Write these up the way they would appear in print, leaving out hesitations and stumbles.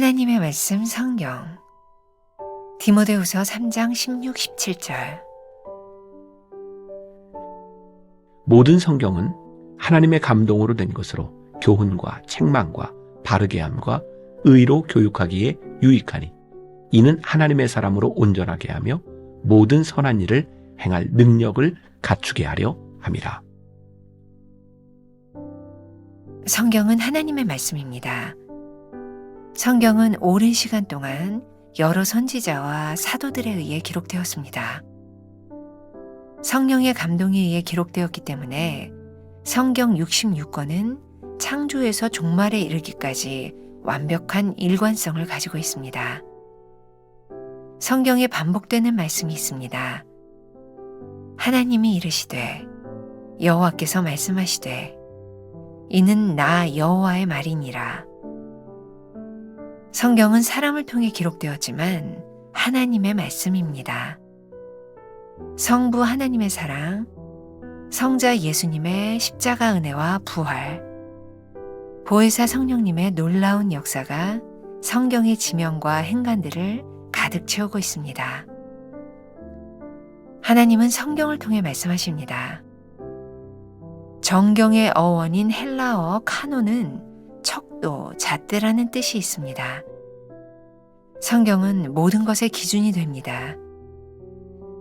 하나님의 말씀 성경 디모데후서 3장 16, 17절. 모든 성경은 하나님의 감동으로 된 것으로 교훈과 책망과 바르게 함과 의로 교육하기에 유익하니 이는 하나님의 사람으로 온전하게 하며 모든 선한 일을 행할 능력을 갖추게 하려 함이라. 성경은 하나님의 말씀입니다. 성경은 오랜 시간 동안 여러 선지자와 사도들에 의해 기록되었습니다. 성령의 감동에 의해 기록되었기 때문에 성경 66권은 창조에서 종말에 이르기까지 완벽한 일관성을 가지고 있습니다. 성경에 반복되는 말씀이 있습니다. 하나님이 이르시되 여호와께서 말씀하시되 이는 나 여호와의 말이니라. 성경은 사람을 통해 기록되었지만 하나님의 말씀입니다. 성부 하나님의 사랑, 성자 예수님의 십자가 은혜와 부활, 보혜사 성령님의 놀라운 역사가 성경의 지명과 행간들을 가득 채우고 있습니다. 하나님은 성경을 통해 말씀하십니다. 정경의 어원인 헬라어 카노는 척도, 잣대라는 뜻이 있습니다. 성경은 모든 것의 기준이 됩니다.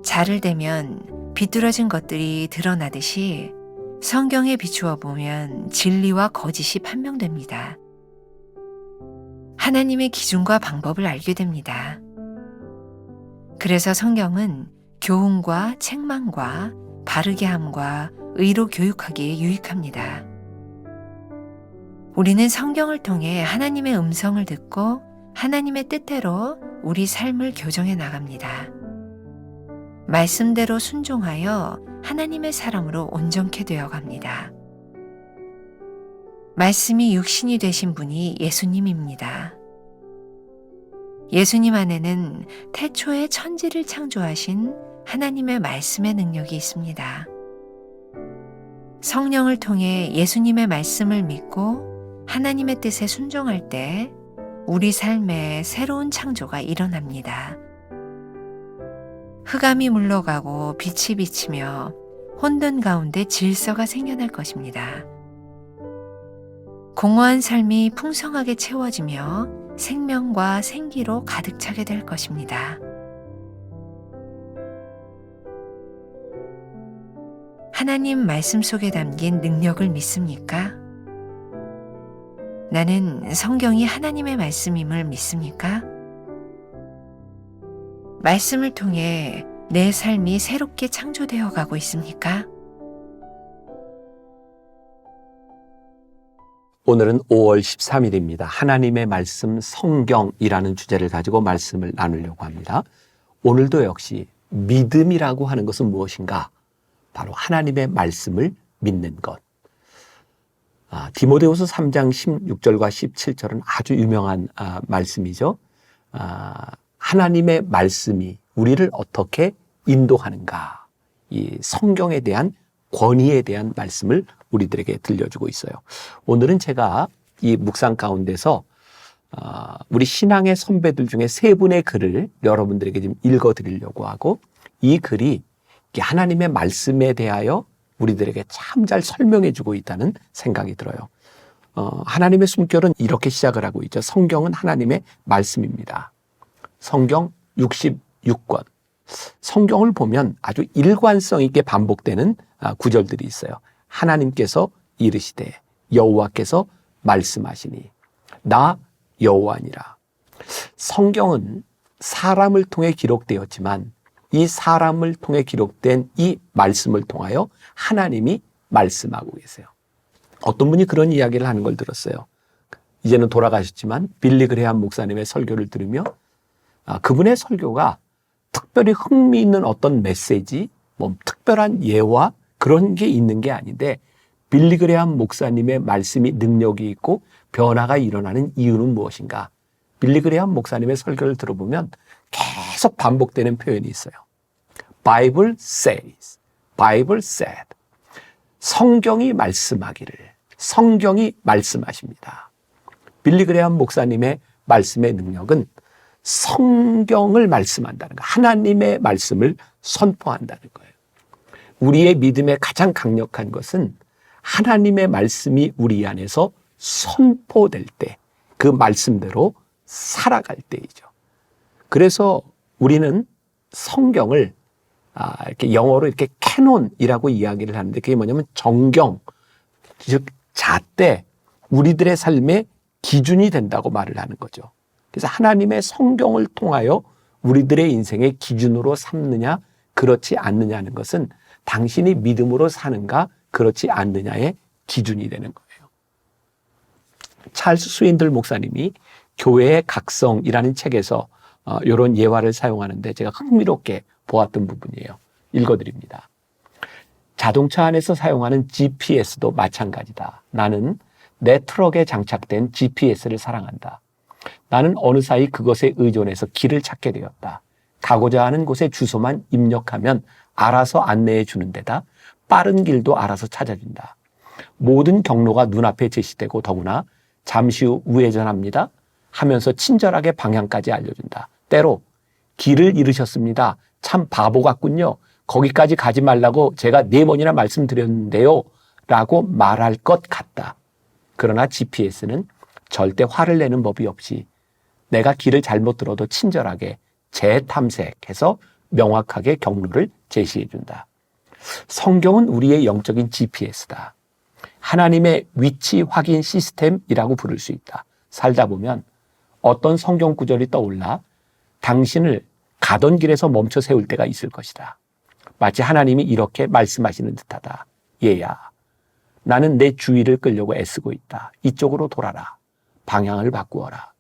자를 대면 비뚤어진 것들이 드러나듯이 성경에 비추어 보면 진리와 거짓이 판명됩니다. 하나님의 기준과 방법을 알게 됩니다. 그래서 성경은 교훈과 책망과 바르게 함과 의로 교육하기에 유익합니다. 우리는 성경을 통해 하나님의 음성을 듣고 하나님의 뜻대로 우리 삶을 교정해 나갑니다. 말씀대로 순종하여 하나님의 사람으로 온전케 되어 갑니다. 말씀이 육신이 되신 분이 예수님입니다. 예수님 안에는 태초에 천지를 창조하신 하나님의 말씀의 능력이 있습니다. 성령을 통해 예수님의 말씀을 믿고 하나님의 뜻에 순종할 때 우리 삶에 새로운 창조가 일어납니다. 흑암이 물러가고 빛이 비치며 혼돈 가운데 질서가 생겨날 것입니다. 공허한 삶이 풍성하게 채워지며 생명과 생기로 가득 차게 될 것입니다. 하나님 말씀 속에 담긴 능력을 믿습니까? 나는 성경이 하나님의 말씀임을 믿습니까? 말씀을 통해 내 삶이 새롭게 창조되어 가고 있습니까? 오늘은 5월 13일입니다. 하나님의 말씀 성경이라는 주제를 가지고 말씀을 나누려고 합니다. 오늘도 역시 믿음이라고 하는 것은 무엇인가? 바로 하나님의 말씀을 믿는 것. 디모데후서 3장 16절과 17절은 아주 유명한 말씀이죠. 하나님의 말씀이 우리를 어떻게 인도하는가. 이 성경에 대한 권위에 대한 말씀을 우리들에게 들려주고 있어요. 오늘은 제가 이 묵상 가운데서 우리 신앙의 선배들 중에 세 분의 글을 여러분들에게 좀 읽어드리려고 하고, 이 글이 하나님의 말씀에 대하여 우리들에게 참 잘 설명해 주고 있다는 생각이 들어요. 하나님의 숨결은 이렇게 시작을 하고 있죠. 성경은 하나님의 말씀입니다. 성경 66권. 성경을 보면 아주 일관성 있게 반복되는 구절들이 있어요. 하나님께서 이르시되 여호와께서 말씀하시니 나 여호와니라. 성경은 사람을 통해 기록되었지만 이 사람을 통해 기록된 이 말씀을 통하여 하나님이 말씀하고 계세요. 어떤 분이 그런 이야기를 하는 걸 들었어요. 이제는 돌아가셨지만 빌리 그레함 목사님의 설교를 들으며 그분의 설교가 특별히 흥미있는 어떤 메시지, 특별한 예화 그런 게 있는 게 아닌데, 빌리 그레함 목사님의 말씀이 능력이 있고 변화가 일어나는 이유는 무엇인가? 빌리 그레함 목사님의 설교를 들어보면 계속 반복되는 표현이 있어요. Bible says, Bible said. 성경이 말씀하기를, 성경이 말씀하십니다. 빌리 그레함 목사님의 말씀의 능력은 성경을 말씀한다는 거, 하나님의 말씀을 선포한다는 거예요. 우리의 믿음의 가장 강력한 것은 하나님의 말씀이 우리 안에서 선포될 때, 그 말씀대로 살아갈 때이죠. 그래서 우리는 성경을 이렇게 영어로 이렇게 캐논이라고 이야기를 하는데, 그게 뭐냐면 정경, 즉 잣대, 우리들의 삶의 기준이 된다고 말을 하는 거죠. 그래서 하나님의 성경을 통하여 우리들의 인생의 기준으로 삼느냐 그렇지 않느냐는 것은 당신이 믿음으로 사는가 그렇지 않느냐의 기준이 되는 거예요. 찰스 스윈들 목사님이 교회의 각성이라는 책에서 이런 예화를 사용하는데 제가 흥미롭게 보았던 부분이에요. 읽어드립니다. 자동차 안에서 사용하는 GPS도 마찬가지다. 나는 내 트럭에 장착된 GPS를 사랑한다. 나는 어느 사이 그것에 의존해서 길을 찾게 되었다. 가고자 하는 곳에 주소만 입력하면 알아서 안내해 주는 데다 빠른 길도 알아서 찾아준다. 모든 경로가 눈앞에 제시되고 더구나 잠시 후 우회전합니다 하면서 친절하게 방향까지 알려준다. 때로 길을 잃으셨습니다. 참 바보 같군요. 거기까지 가지 말라고 제가 4번이나 말씀드렸는데요. 라고 말할 것 같다. 그러나 GPS는 절대 화를 내는 법이 없이 내가 길을 잘못 들어도 친절하게 재탐색해서 명확하게 경로를 제시해 준다. 성경은 우리의 영적인 GPS다. 하나님의 위치 확인 시스템이라고 부를 수 있다. 살다 보면 어떤 성경 구절이 떠올라 당신을 가던 길에서 멈춰 세울 때가 있을 것이다. 마치 하나님이 이렇게 말씀하시는 듯하다. 얘야, 나는 내 주위를 끌려고 애쓰고 있다. 이쪽으로 돌아라. 방향을 바꾸어라.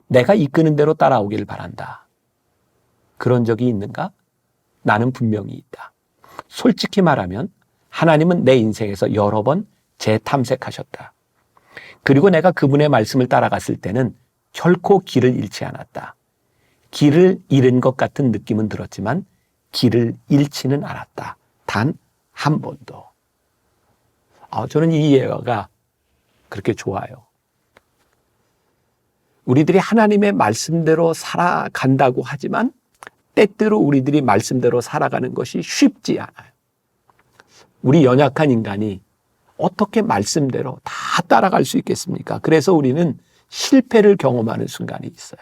내가 이끄는 대로 따라오기를 바란다. 그런 적이 있는가? 나는 분명히 있다. 솔직히 말하면 하나님은 내 인생에서 여러 번 재탐색하셨다. 그리고 내가 그분의 말씀을 따라갔을 때는 결코 길을 잃지 않았다. 길을 잃은 것 같은 느낌은 들었지만 길을 잃지는 않았다. 단 한 번도. 저는 이 예화가 그렇게 좋아요. 우리들이 하나님의 말씀대로 살아간다고 하지만 때때로 우리들이 말씀대로 살아가는 것이 쉽지 않아요. 우리 연약한 인간이 어떻게 말씀대로 다 따라갈 수 있겠습니까? 그래서 우리는 실패를 경험하는 순간이 있어요.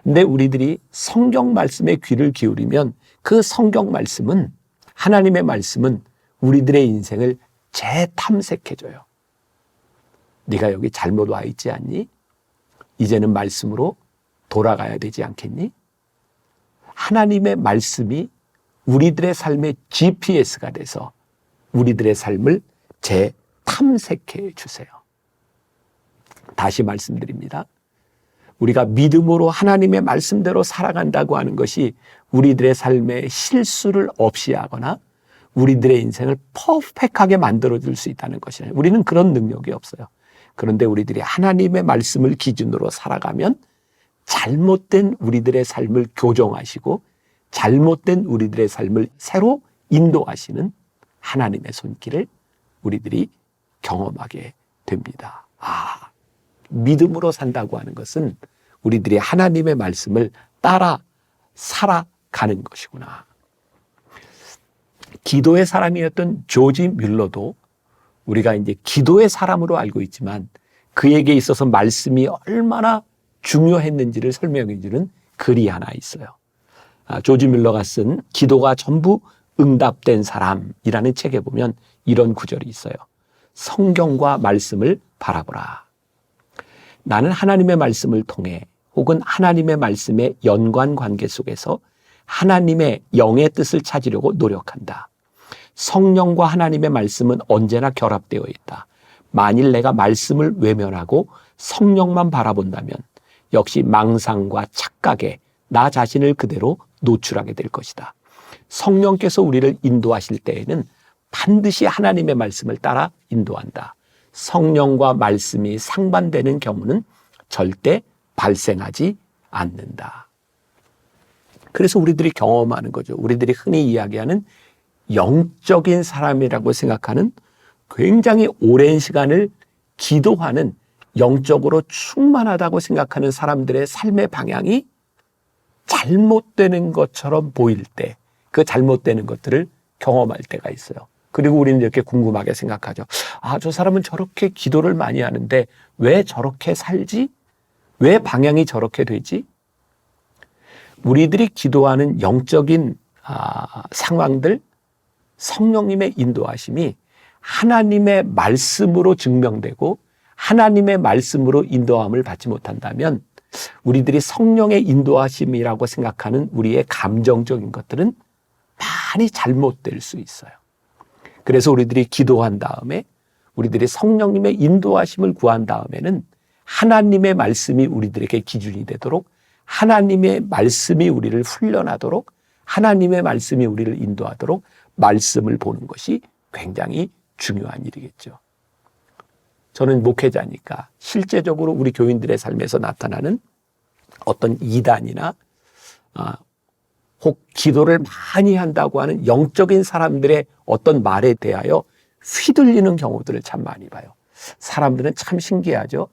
근데 우리들이 성경 말씀에 귀를 기울이면 그 성경 말씀은, 하나님의 말씀은 우리들의 인생을 재탐색해줘요. 네가 여기 잘못 와 있지 않니? 이제는 말씀으로 돌아가야 되지 않겠니? 하나님의 말씀이 우리들의 삶의 GPS가 돼서 우리들의 삶을 재탐색해 주세요. 다시 말씀드립니다. 우리가 믿음으로 하나님의 말씀대로 살아간다고 하는 것이 우리들의 삶에 실수를 없이 하거나 우리들의 인생을 퍼펙트하게 만들어줄 수 있다는 것이에요. 우리는 그런 능력이 없어요. 그런데 우리들이 하나님의 말씀을 기준으로 살아가면 잘못된 우리들의 삶을 교정하시고 잘못된 우리들의 삶을 새로 인도하시는 하나님의 손길을 우리들이 경험하게 됩니다. 믿음으로 산다고 하는 것은 우리들이 하나님의 말씀을 따라 살아가는 것이구나. 기도의 사람이었던 조지 뮬러도 우리가 이제 기도의 사람으로 알고 있지만 그에게 있어서 말씀이 얼마나 중요했는지를 설명해 주는 글이 하나 있어요. 조지 뮬러가 쓴 기도가 전부 응답된 사람이라는 책에 보면 이런 구절이 있어요. 성경과 말씀을 바라보라. 나는 하나님의 말씀을 통해 혹은 하나님의 말씀의 연관 관계 속에서 하나님의 영의 뜻을 찾으려고 노력한다. 성령과 하나님의 말씀은 언제나 결합되어 있다. 만일 내가 말씀을 외면하고 성령만 바라본다면 역시 망상과 착각에 나 자신을 그대로 노출하게 될 것이다. 성령께서 우리를 인도하실 때에는 반드시 하나님의 말씀을 따라 인도한다. 성령과 말씀이 상반되는 경우는 절대 발생하지 않는다. 그래서 우리들이 경험하는 거죠. 우리들이 흔히 이야기하는 영적인 사람이라고 생각하는 굉장히 오랜 시간을 기도하는 영적으로 충만하다고 생각하는 사람들의 삶의 방향이 잘못되는 것처럼 보일 때, 그 잘못되는 것들을 경험할 때가 있어요. 그리고 우리는 이렇게 궁금하게 생각하죠. 아, 저 사람은 저렇게 기도를 많이 하는데 왜 저렇게 살지? 왜 방향이 저렇게 되지? 우리들이 기도하는 영적인 상황들, 성령님의 인도하심이 하나님의 말씀으로 증명되고 하나님의 말씀으로 인도함을 받지 못한다면 우리들이 성령의 인도하심이라고 생각하는 우리의 감정적인 것들은 많이 잘못될 수 있어요. 그래서 우리들이 기도한 다음에 우리들이 성령님의 인도하심을 구한 다음에는 하나님의 말씀이 우리들에게 기준이 되도록, 하나님의 말씀이 우리를 훈련하도록, 하나님의 말씀이 우리를 인도하도록 말씀을 보는 것이 굉장히 중요한 일이겠죠. 저는 목회자니까 실제적으로 우리 교인들의 삶에서 나타나는 어떤 이단이나 혹 기도를 많이 한다고 하는 영적인 사람들의 어떤 말에 대하여 휘둘리는 경우들을 참 많이 봐요. 사람들은 참 신기하죠.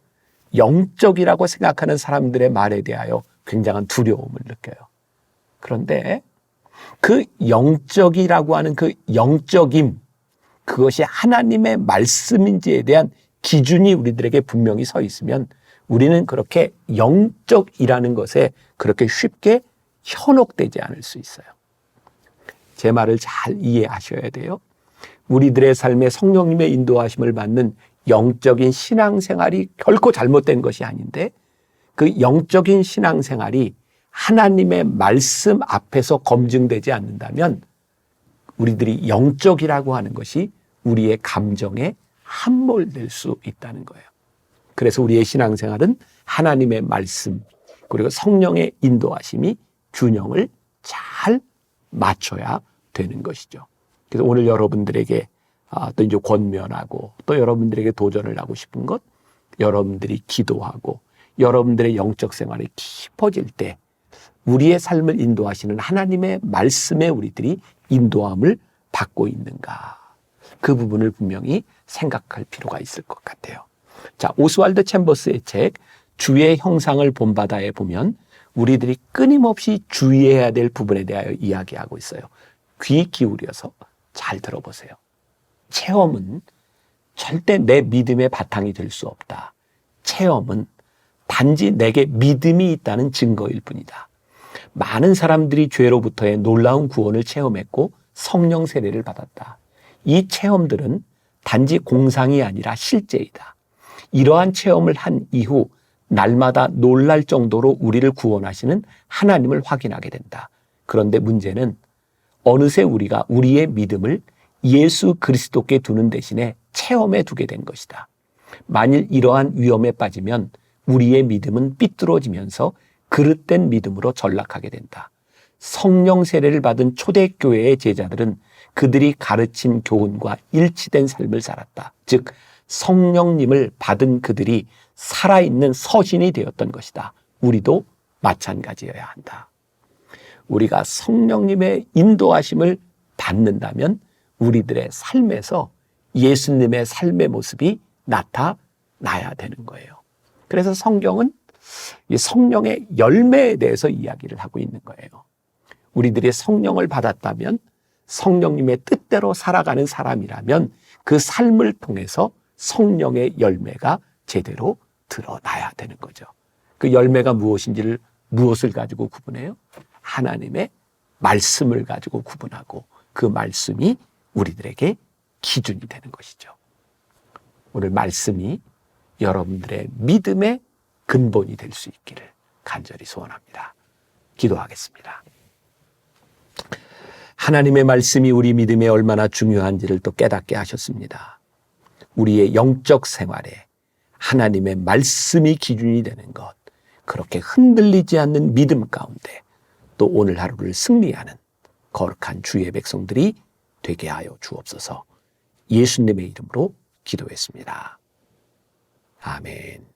영적이라고 생각하는 사람들의 말에 대하여 굉장한 두려움을 느껴요. 그런데 그 영적이라고 하는 그 영적임, 그것이 하나님의 말씀인지에 대한 기준이 우리들에게 분명히 서 있으면 우리는 그렇게 영적이라는 것에 그렇게 쉽게 현혹되지 않을 수 있어요. 제 말을 잘 이해하셔야 돼요. 우리들의 삶에 성령님의 인도하심을 받는 영적인 신앙생활이 결코 잘못된 것이 아닌데 그 영적인 신앙생활이 하나님의 말씀 앞에서 검증되지 않는다면 우리들이 영적이라고 하는 것이 우리의 감정에 함몰될 수 있다는 거예요. 그래서 우리의 신앙생활은 하나님의 말씀 그리고 성령의 인도하심이 균형을 잘 맞춰야 되는 것이죠. 그래서 오늘 여러분들에게 또 이제 권면하고 또 여러분들에게 도전을 하고 싶은 것, 여러분들이 기도하고 여러분들의 영적 생활이 깊어질 때 우리의 삶을 인도하시는 하나님의 말씀에 우리들이 인도함을 받고 있는가, 그 부분을 분명히 생각할 필요가 있을 것 같아요. 자, 오스왈드 챔버스의 책 주의 형상을 본바다에 보면 우리들이 끊임없이 주의해야 될 부분에 대하여 이야기하고 있어요. 귀 기울여서 잘 들어보세요. 체험은 절대 내 믿음의 바탕이 될 수 없다. 체험은 단지 내게 믿음이 있다는 증거일 뿐이다. 많은 사람들이 죄로부터의 놀라운 구원을 체험했고 성령 세례를 받았다. 이 체험들은 단지 공상이 아니라 실제이다. 이러한 체험을 한 이후 날마다 놀랄 정도로 우리를 구원하시는 하나님을 확인하게 된다. 그런데 문제는 어느새 우리가 우리의 믿음을 예수 그리스도께 두는 대신에 체험에 두게 된 것이다. 만일 이러한 위험에 빠지면 우리의 믿음은 삐뚤어지면서 그릇된 믿음으로 전락하게 된다. 성령 세례를 받은 초대교회의 제자들은 그들이 가르친 교훈과 일치된 삶을 살았다. 즉 성령님을 받은 그들이 살아있는 서신이 되었던 것이다. 우리도 마찬가지여야 한다. 우리가 성령님의 인도하심을 받는다면 우리들의 삶에서 예수님의 삶의 모습이 나타나야 되는 거예요. 그래서 성경은 이 성령의 열매에 대해서 이야기를 하고 있는 거예요. 우리들이 성령을 받았다면 성령님의 뜻대로 살아가는 사람이라면 그 삶을 통해서 성령의 열매가 제대로 드러나야 되는 거죠. 그 열매가 무엇을 가지고 구분해요? 하나님의 말씀을 가지고 구분하고 그 말씀이 우리들에게 기준이 되는 것이죠. 오늘 말씀이 여러분들의 믿음의 근본이 될 수 있기를 간절히 소원합니다. 기도하겠습니다. 하나님의 말씀이 우리 믿음에 얼마나 중요한지를 또 깨닫게 하셨습니다. 우리의 영적 생활에 하나님의 말씀이 기준이 되는 것, 그렇게 흔들리지 않는 믿음 가운데 또 오늘 하루를 승리하는 거룩한 주의 백성들이 되게 하여 주옵소서. 예수님의 이름으로 기도했습니다. 아멘.